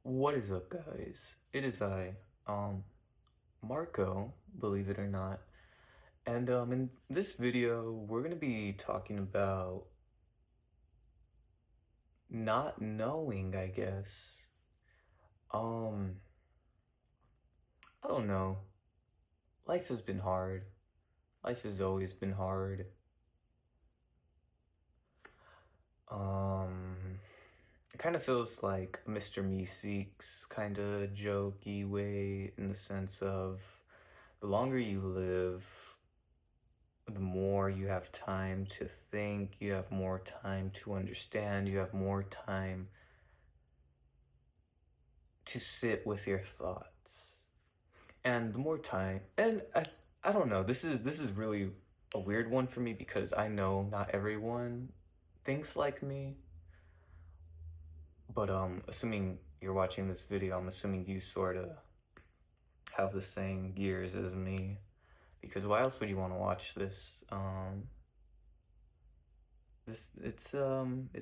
What is up, guys? It is um, Marco, believe it or not. And in this video, we're gonna be talking about not knowing, I guess. Um, I don't know. Life has been hard. Life has always been hard. Um, it kind of feels like Mr. Meeseeks kind of jokey way in the sense of the longer you live, the more you have time to think, you have more time to understand, you have more time to sit with your thoughts. And the more time, and I don't know, this is really a weird one for me because I know not everyone thinks like me, but assuming you're watching this video, I'm assuming you sort of have the same gears as me because why else would you want to watch this? It's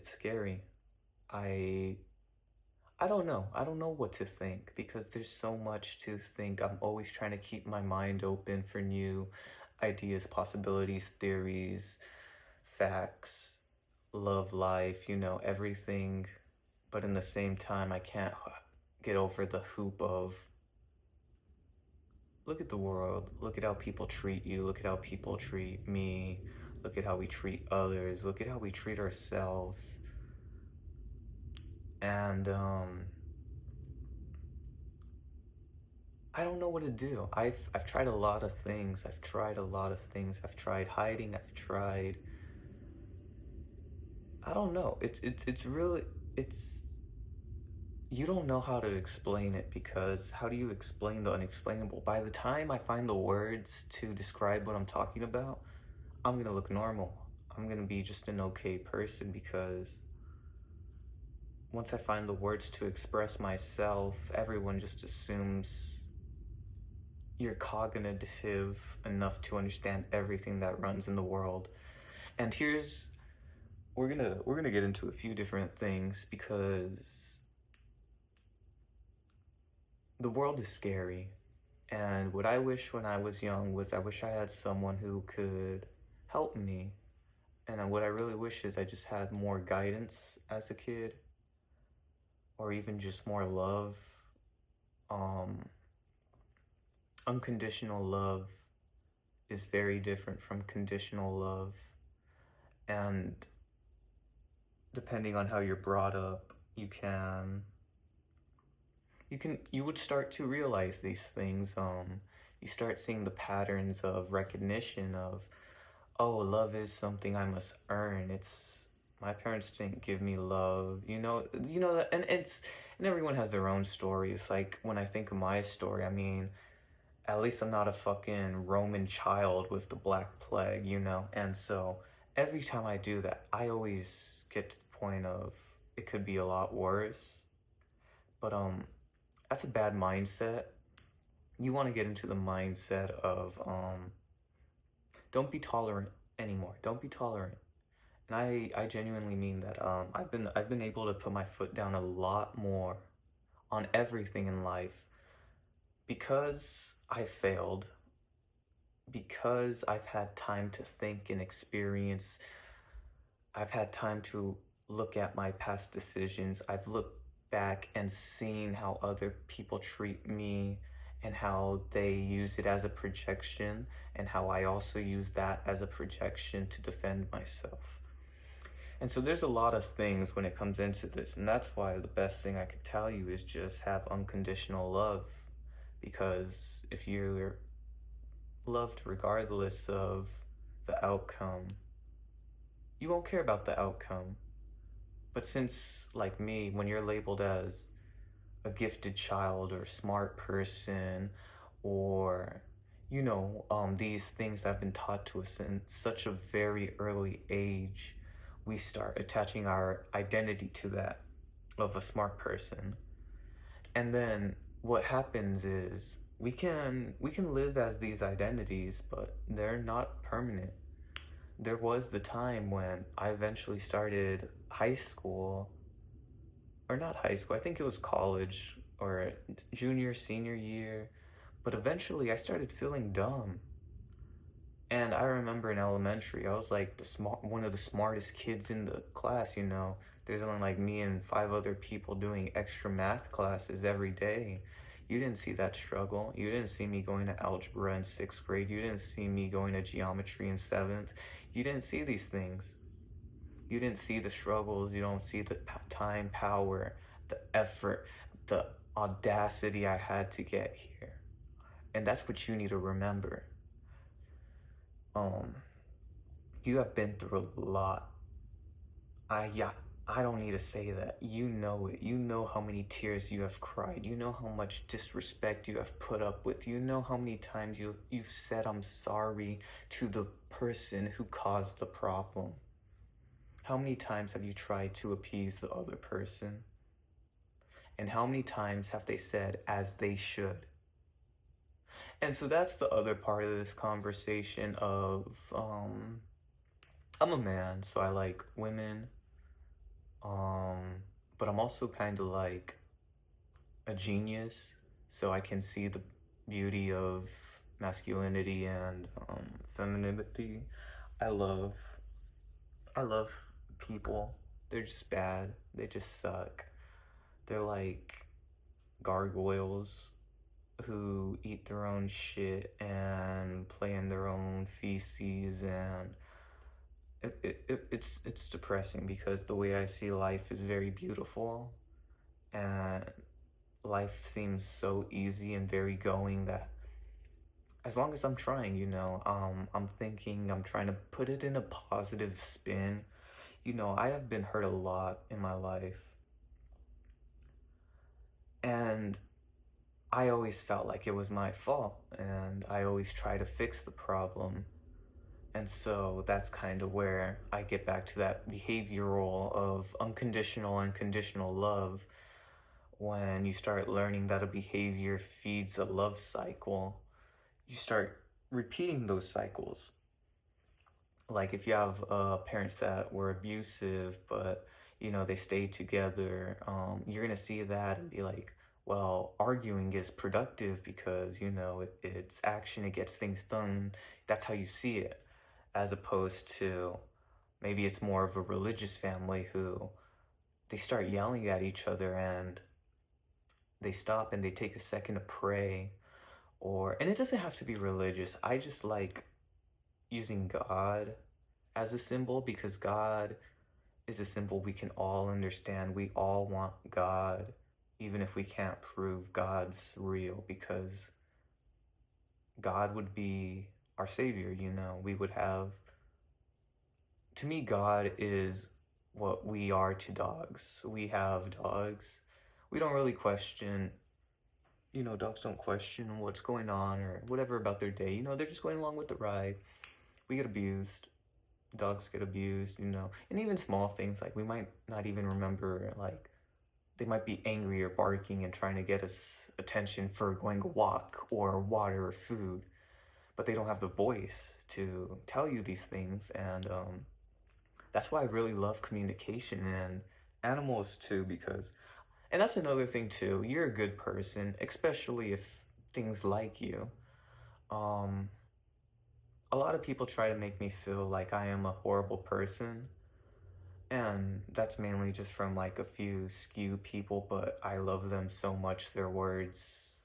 scary. I I don't know. I don't know what to think because there's so much to think. I'm always trying to keep my mind open for new ideas, possibilities, theories, facts, love life, everything. But in the same time, I can't get over the hoop of look at the world, look at how people treat you, look at how people treat me, look at how we treat others, look at how we treat ourselves. And I don't know what to do. I've tried a lot of things. I've tried a lot of things. I've tried hiding. I've tried. I don't know. It's really it's you don't know how to explain it because how do you explain the unexplainable? By the time I find the words to describe what I'm talking about, I'm gonna look normal. I'm gonna be just an okay person because once I find the words to express myself, everyone just assumes you're cognitive enough to understand everything that runs in the world. And here's we're gonna get into a few different things because the world is scary. And what I wish when I was young was I wish I had someone who could help me. And what I really wish is I just had more guidance as a kid, or even just more love. Um, Unconditional love is very different from conditional love. And depending on how you're brought up, you would start to realize these things. You start seeing the patterns of recognition of, oh, love is something I must earn. It's my parents didn't give me love, that, and everyone has their own story. It's like when I think of my story, I mean, at least I'm not a fucking Roman child with the Black Plague, and so every time I do that, I always get to the point of it could be a lot worse. But that's a bad mindset. You want to get into the mindset of don't be tolerant anymore. Don't be tolerant. And I genuinely mean that. I've been able to put my foot down a lot more on everything in life because I failed, because I've had time to think and experience. I've had time to look at my past decisions. I've looked back and seen how other people treat me and how they use it as a projection, and how I also use that as a projection to defend myself. And so there's a lot of things when it comes into this, and that's why the best thing I could tell you is just have unconditional love. Because if you're loved regardless of the outcome, you won't care about the outcome. But since, like me, when you're labeled as a gifted child or a smart person, or these things that have been taught to us in such a very early age, we start attaching our identity to that of a smart person. And then what happens is we can live as these identities, but they're not permanent. There was the time when I eventually started high school or not high school, I think it was college or junior, senior year. But eventually I started feeling dumb. And I remember in elementary, I was like one of the smartest kids in the class, you know. There's only like me and five other people doing extra math classes every day. You didn't see that struggle. You didn't see me going to algebra in sixth grade. You didn't see me going to geometry in seventh. You didn't see these things. You didn't see the struggles. You don't see the time, power, the effort, the audacity I had to get here. And that's what you need to remember. Um, you have been through a lot. Yeah, I don't need to say that. You know it. You know how many tears you have cried. You know how much disrespect you have put up with. You know how many times you've said I'm sorry to the person who caused the problem. How many times have you tried to appease the other person? And how many times have they said as they should? And so that's the other part of this conversation of I'm a man, so I like women. Um, but I'm also kind of like a genius, so I can see the beauty of masculinity and femininity. I love, I love people. They're just bad. They just suck. They're like gargoyles who eat their own shit and play in their own feces, and it's depressing because the way I see life is very beautiful, and life seems so easy and very going that as long as I'm trying, you know, I'm thinking, I'm trying to put it in a positive spin. You know, I have been hurt a lot in my life, and I always felt like it was my fault, and I always try to fix the problem. And so that's kind of where I get back to that behavioral of unconditional and conditional love. When you start learning that a behavior feeds a love cycle, you start repeating those cycles. Like if you have parents that were abusive, but you know they stayed together, you're gonna see that and be like, well, arguing is productive because you know it's action, it gets things done. That's how you see it, as opposed to maybe it's more of a religious family who they start yelling at each other and they stop and they take a second to pray. Or and it doesn't have to be religious. I just like using God as a symbol because God is a symbol we can all understand. We all want God, even if we can't prove God's real, because God would be our savior, you know. We would have, to me, God is what we are to dogs. We have dogs. We don't really question, you know, dogs don't question what's going on or whatever about their day. You know, they're just going along with the ride. We get abused. Dogs get abused, you know, and even small things like we might not even remember, like they might be angry or barking and trying to get us attention for going a walk or water or food, but they don't have the voice to tell you these things. And that's why I really love communication and animals too, because, and that's another thing too, you're a good person, especially if things like you. Um, a lot of people try to make me feel like I am a horrible person. And that's mainly just from like a few skew people, but I love them so much. Their words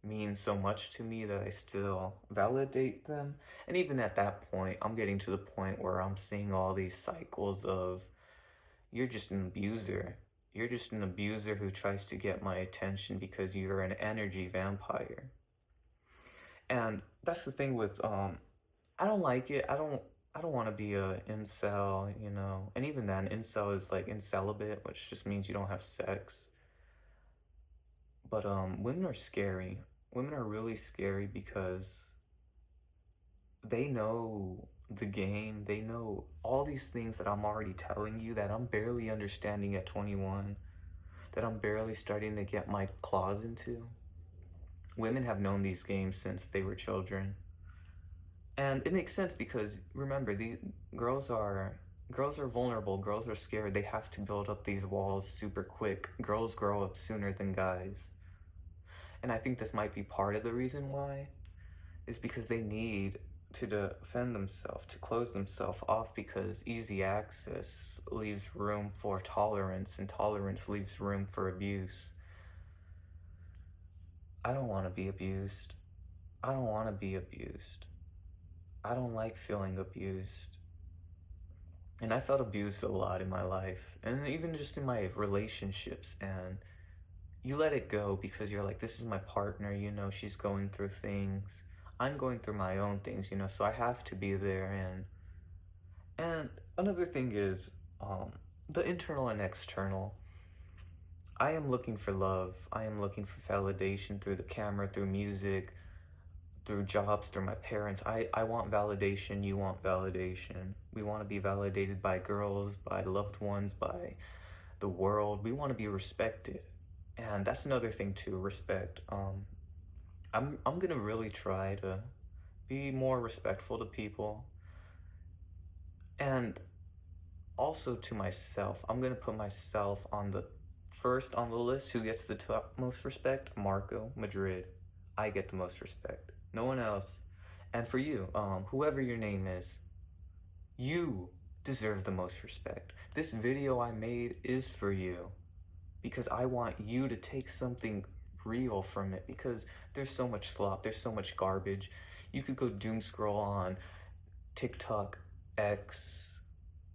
mean so much to me that I still validate them. And even at that point, I'm getting to the point where I'm seeing all these cycles of you're just an abuser. You're just an abuser who tries to get my attention because you're an energy vampire. And that's the thing with I don't like it. I don't want to be a incel, you know. And even then, incel is like incelibate, which just means you don't have sex. But women are scary. Women are really scary because they know the game. They know all these things that I'm already telling you that I'm barely understanding at 21, that I'm barely starting to get my claws into. Women have known these games since they were children. And it makes sense because remember, the girls are Girls are vulnerable, girls are scared, they have to build up these walls super quick. Girls grow up sooner than guys. And I think this might be part of the reason why, is because they need to defend themselves, to close themselves off, because easy access leaves room for tolerance, and tolerance leaves room for abuse. I don't want to be abused. I don't want to be abused. I don't like feeling abused. And I felt abused a lot in my life, and even just in my relationships. And you let it go because you're like, this is my partner, you know, she's going through things. I'm going through my own things, you know, so I have to be there. And another thing is, the internal and external. I am looking for love. I am looking for validation through the camera, through music, through jobs, through my parents. I want validation, you want validation. We want to be validated by girls, by loved ones, by the world. We want to be respected. And that's another thing too, respect. I'm gonna really try to be more respectful to people, and also to myself. I'm gonna put myself on the first on the list. Who gets the top most respect? Marco Madrid. I get the most respect. No one else. And for you, whoever your name is, you deserve the most respect. This video I made is for you, because I want you to take something real from it, because there's so much slop, there's so much garbage. You could go doom scroll on TikTok, X,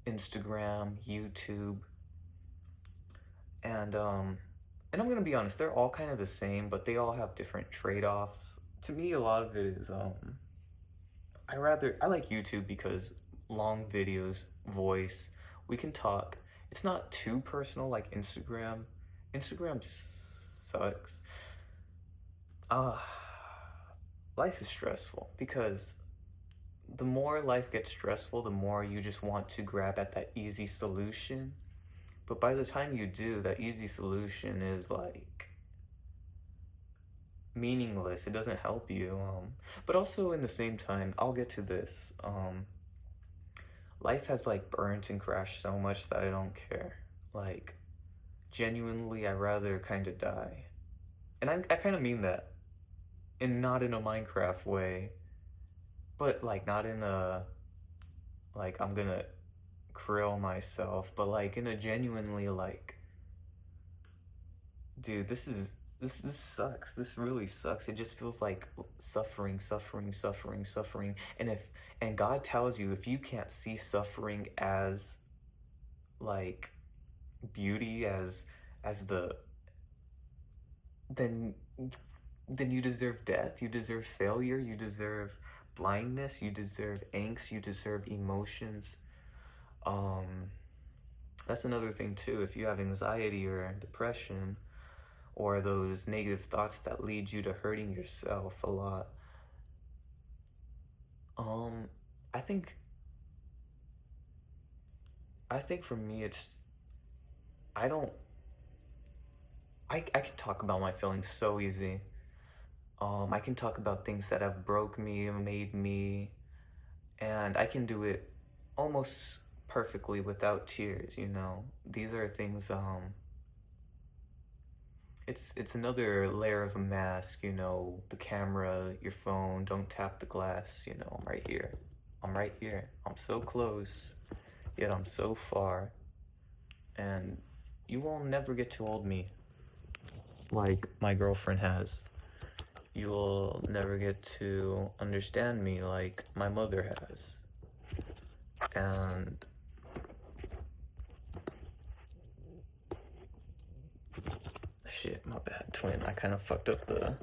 Instagram, YouTube, and I'm gonna be honest, they're all kind of the same, but they all have different trade-offs. To me, a lot of it is I like YouTube because long videos, voice, we can talk. It's not too personal like Instagram. Instagram sucks. Uh, Life is stressful, because the more life gets stressful, the more you just want to grab at that easy solution. But by the time you do, that easy solution is like meaningless. It doesn't help you. But also in the same time, I'll get to this. Life has like burnt and crashed so much that I don't care. Like, genuinely, I'd rather kind of die. And I kind of mean that. And not in a Minecraft way. But like, not in a, like, I'm gonna krill myself. But like, in a genuinely like, dude, this sucks. This really sucks. It just feels like suffering, suffering, suffering, suffering. And God tells you, if you can't see suffering as like beauty, as the then then you deserve death, you deserve failure, you deserve blindness, you deserve angst, you deserve emotions. Um that's another thing too. If you have anxiety or depression, or those negative thoughts that lead you to hurting yourself a lot, um I think I think for me it's I don't I can talk about my feelings so easy. I can talk about things that have broke me and made me, and I can do it almost perfectly without tears, you know. These are things, it's another layer of a mask, you know, the camera, your phone, don't tap the glass, you know, I'm right here. I'm right here. I'm so close, yet I'm so far. And you will never get to hold me like my girlfriend has. You will never get to understand me like my mother has. And shit, my bad, twin. I kind of fucked up the.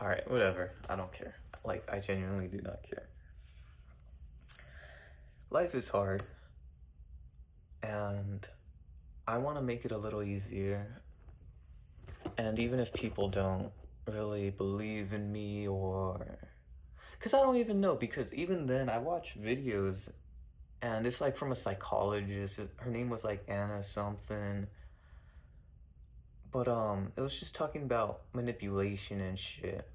Alright, whatever. I don't care. Like, I genuinely do not care. Life is hard, and I want to make it a little easier. And even if people don't really believe in me, or. Because I don't even know, because even then I watch videos, and it's like from a psychologist. Her name was like Anna something. But it was just talking about manipulation and shit.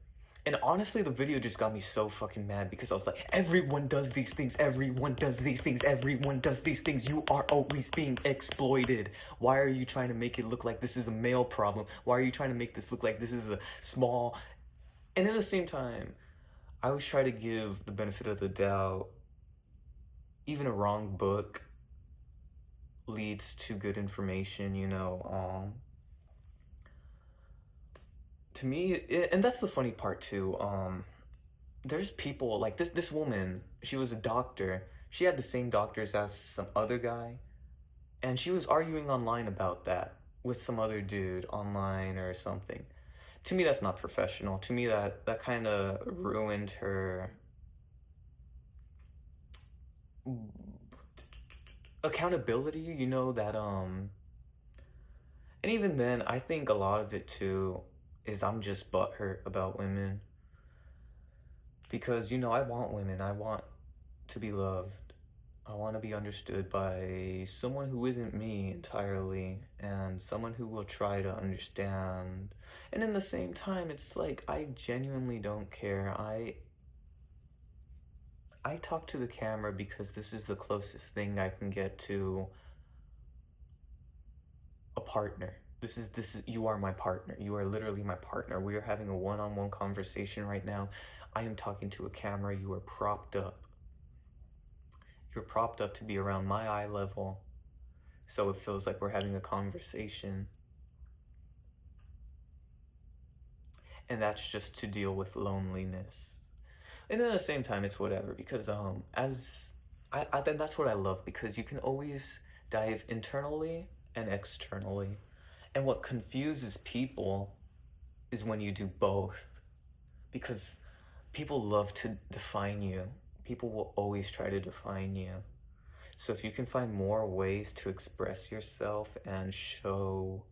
And honestly, the video just got me so fucking mad because I was like, everyone does these things, everyone does these things, everyone does these things. You are always being exploited. Why are you trying to make it look like this is a male problem? Why are you trying to make this look like this is a small... And at the same time, I always try to give the benefit of the doubt. Even a wrong book leads to good information, you know. To me, and that's the funny part too. There's people like this woman. She was a doctor. She had the same doctors as some other guy, and she was arguing online about that with some other dude online or something. To me, that's not professional. To me, that kind of ruined her accountability. You know that and even then, I think a lot of it too is I'm just butthurt about women. Because, you know, I want women. I want to be loved. I want to be understood by someone who isn't me entirely, and someone who will try to understand. And in the same time, it's like I genuinely don't care. I talk to the camera because this is the closest thing I can get to a partner. This is you are my partner. You are literally my partner. We are having a one-on-one conversation right now. I am talking to a camera. You are propped up. You're propped up to be around my eye level, so it feels like we're having a conversation. And that's just to deal with loneliness. And at the same time, it's whatever, because then that's what I love, because you can always dive internally and externally. And what confuses people is when you do both, because people love to define you. People will always try to define you. So if you can find more ways to express yourself and show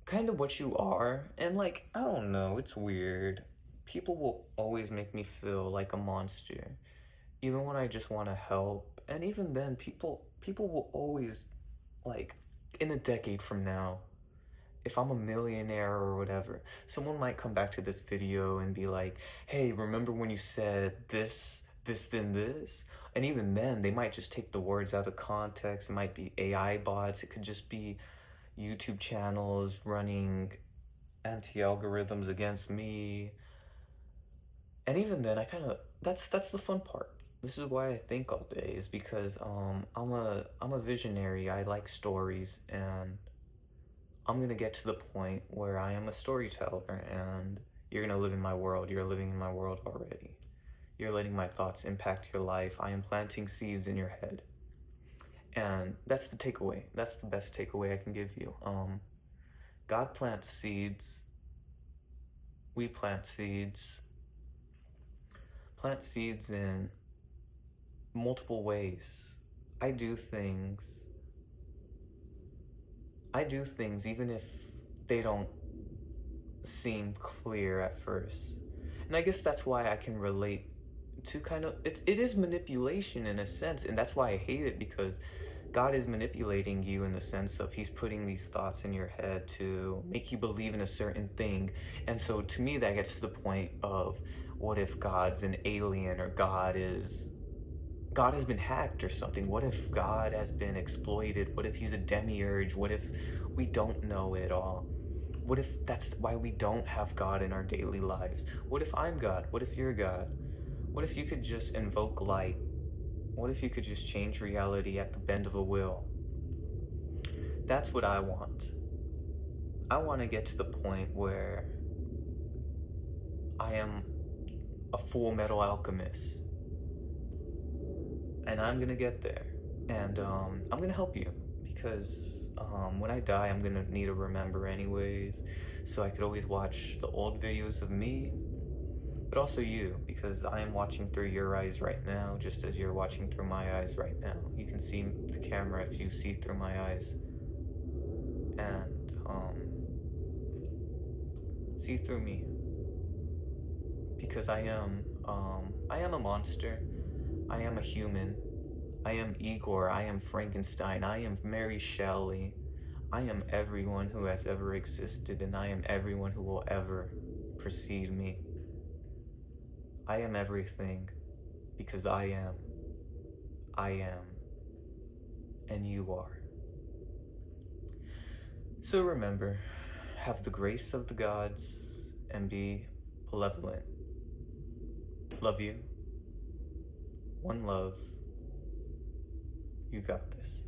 kind of what you are, and like, I don't know, it's weird. People will always make me feel like a monster, even when I just want to help. And even then, people will always, like, in a decade from now, if I'm a millionaire or whatever, someone might come back to this video and be like, hey, remember when you said this, then this? And even then, they might just take the words out of context. It might be AI bots. It could just be YouTube channels running anti-algorithms against me. And even then, I kind of, that's the fun part. This is why I think all day, is because I'm a visionary. I like stories, and I'm gonna get to the point where I am a storyteller, and you're gonna live in my world. You're living in my world already. You're letting my thoughts impact your life. I am planting seeds in your head. And that's the takeaway. That's the best takeaway I can give you. God plants seeds. We plant seeds. Plant seeds in multiple ways. I do things even if they don't seem clear at first. And I guess that's why I can relate to kind of, it is manipulation in a sense, and that's why I hate it, because God is manipulating you in the sense of he's putting these thoughts in your head to make you believe in a certain thing. And so to me, that gets to the point of, what if God's an alien, or God has been hacked or something? What if God has been exploited? What if he's a demiurge? What if we don't know it all? What if that's why we don't have God in our daily lives? What if I'm God? What if you're God? What if you could just invoke light? What if you could just change reality at the bend of a will? That's what I want. I want to get to the point where I am a full metal alchemist. And I'm gonna get there. And I'm gonna help you, because when I die, I'm gonna need to remember anyways. So I could always watch the old videos of me, but also you, because I am watching through your eyes right now, just as you're watching through my eyes right now. You can see the camera if you see through my eyes. And see through me. Because I am a monster. I am a human. I am Igor. I am Frankenstein. I am Mary Shelley. I am everyone who has ever existed, and I am everyone who will ever precede me. I am everything because I am, and you are. So remember, have the grace of the gods and be benevolent. Love you. One love. You got this.